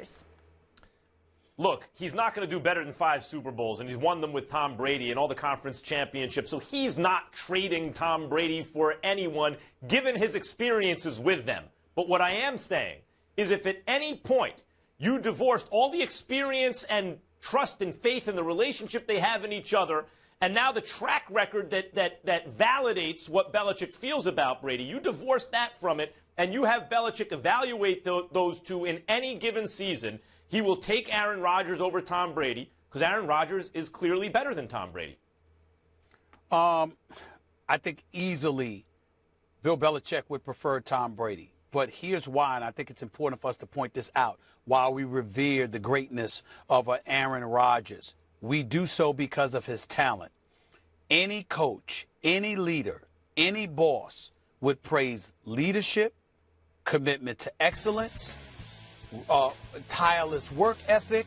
Rodgers? Look, he's not going to do better than 5 Super Bowls, and he's won them with Tom Brady and all the conference championships. So he's not trading Tom Brady for anyone, given his experiences with them. But what I am saying is if at any point you divorced all the experience and trust and faith in the relationship they have in each other, and now the track record that validates what Belichick feels about Brady, you divorce that from it, and you have Belichick evaluate those two in any given season, he will take Aaron Rodgers over Tom Brady because Aaron Rodgers is clearly better than Tom Brady. I think easily Bill Belichick would prefer Tom Brady. But here's why, and I think it's important for us to point this out. While we revere the greatness of Aaron Rodgers, we do so because of his talent. Any coach, any leader, any boss would praise leadership, commitment to excellence, tireless work ethic,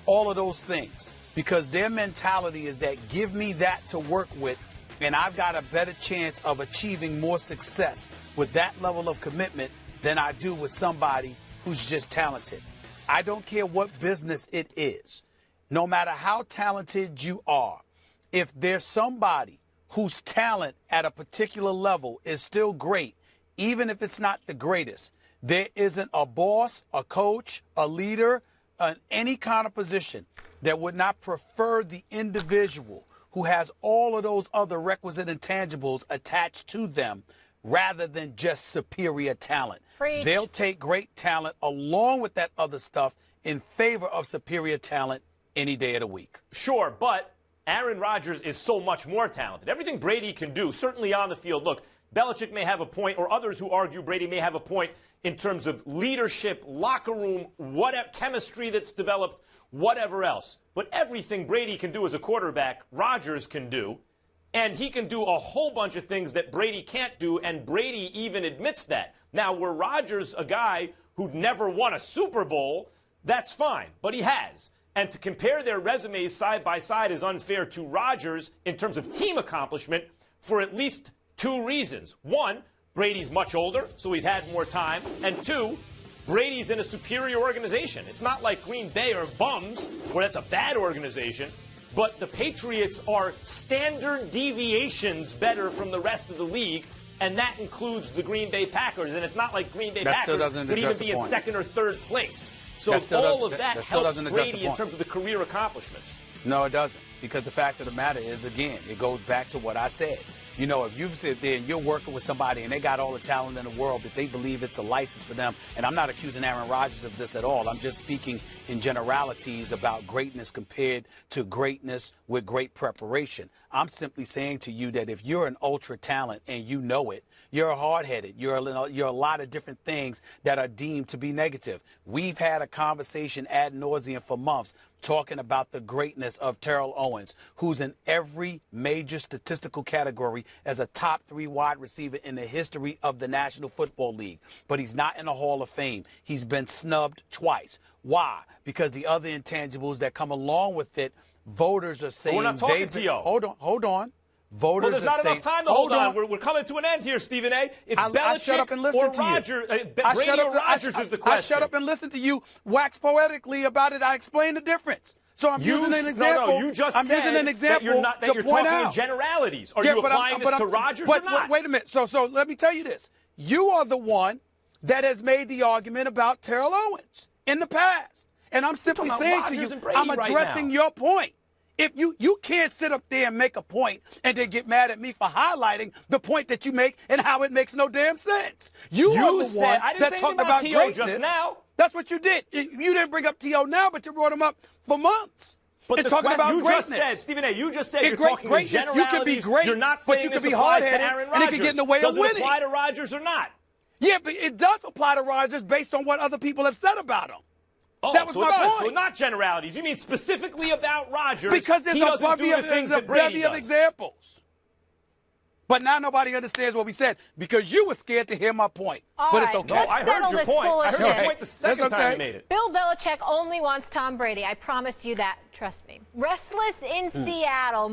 all of those things. Because their mentality is that give me that to work with, and I've got a better chance of achieving more success with that level of commitment than I do with somebody who's just talented. I don't care what business it is. No matter how talented you are, if there's somebody whose talent at a particular level is still great, even if it's not the greatest, there isn't a boss, a coach, a leader, any kind of position that would not prefer the individual who has all of those other requisite intangibles attached to them rather than just superior talent. Preach. They'll take great talent along with that other stuff in favor of superior talent any day of the week. Sure, but Aaron Rodgers is so much more talented. Everything Brady can do, certainly on the field. Look, Belichick may have a point, or others who argue Brady may have a point in terms of leadership, locker room, whatever, chemistry that's developed, whatever else. But everything Brady can do as a quarterback, Rodgers can do. And he can do a whole bunch of things that Brady can't do, and Brady even admits that. Now, were Rodgers a guy who'd never won a Super Bowl, that's fine, but he has. And to compare their resumes side by side is unfair to Rodgers in terms of team accomplishment for at least 2 reasons. 1, Brady's much older, so he's had more time. And 2, Brady's in a superior organization. It's not like Green Bay or bums, where that's a bad organization. But the Patriots are standard deviations better from the rest of the league, and that includes the Green Bay Packers. And it's not like Green Bay Packers would even be in 2nd or 3rd place. So all of that helps Brady in terms of the career accomplishments. No, it doesn't. Because the fact of the matter is, again, it goes back to what I said. You know, if you sit there and you're working with somebody and they got all the talent in the world, but they believe it's a license for them, and I'm not accusing Aaron Rodgers of this at all. I'm just speaking in generalities about greatness compared to greatness with great preparation. I'm simply saying to you that if you're an ultra talent and you know it, you're hard-headed. You're a lot of different things that are deemed to be negative. We've had a conversation ad nauseum for months talking about the greatness of Terrell Owens, who's in every major statistical category as a top 3 wide receiver in the history of the National Football League. But he's not in the Hall of Fame. He's been snubbed twice. Why? Because the other intangibles that come along with it, voters are saying... But we're not talking to you. Hold on. Voters well, there's not enough time to hold on. We're coming to an end here, Stephen A. It's Belichick or Rodgers. Brady or Rodgers is the question. I shut up and listen to you wax poetically about it. I explain the difference. So I'm using an example. No, you just said that you're talking in generalities. Are you applying this to Rodgers or not? Wait a minute. So let me tell you this. You are the one that has made the argument about Terrell Owens in the past. And I'm simply saying to you, I'm addressing your point. If you can't sit up there and make a point and then get mad at me for highlighting the point that you make and how it makes no damn sense. You are the one that talked about greatness. Just now. That's what you did. You didn't bring up T.O. now, but you brought him up for months. But and talking about you greatness. Just said, Stephen A., you just said you're talking in generalities. You can be great, you're not saying but you can this be applies to hard-headed, Aaron Rodgers. and it can get in the way of winning. Does it apply to Rodgers or not? Yeah, but it does apply to Rodgers based on what other people have said about him. Oh, that was so my point. So not generalities. You mean specifically about Rodgers? Because there's a bevy of examples. But now nobody understands what we said because you were scared to hear my point. But it's okay. No, I heard your point. I heard your point the second time you made it. Bill Belichick only wants Tom Brady. I promise you that. Trust me. Restless in Seattle.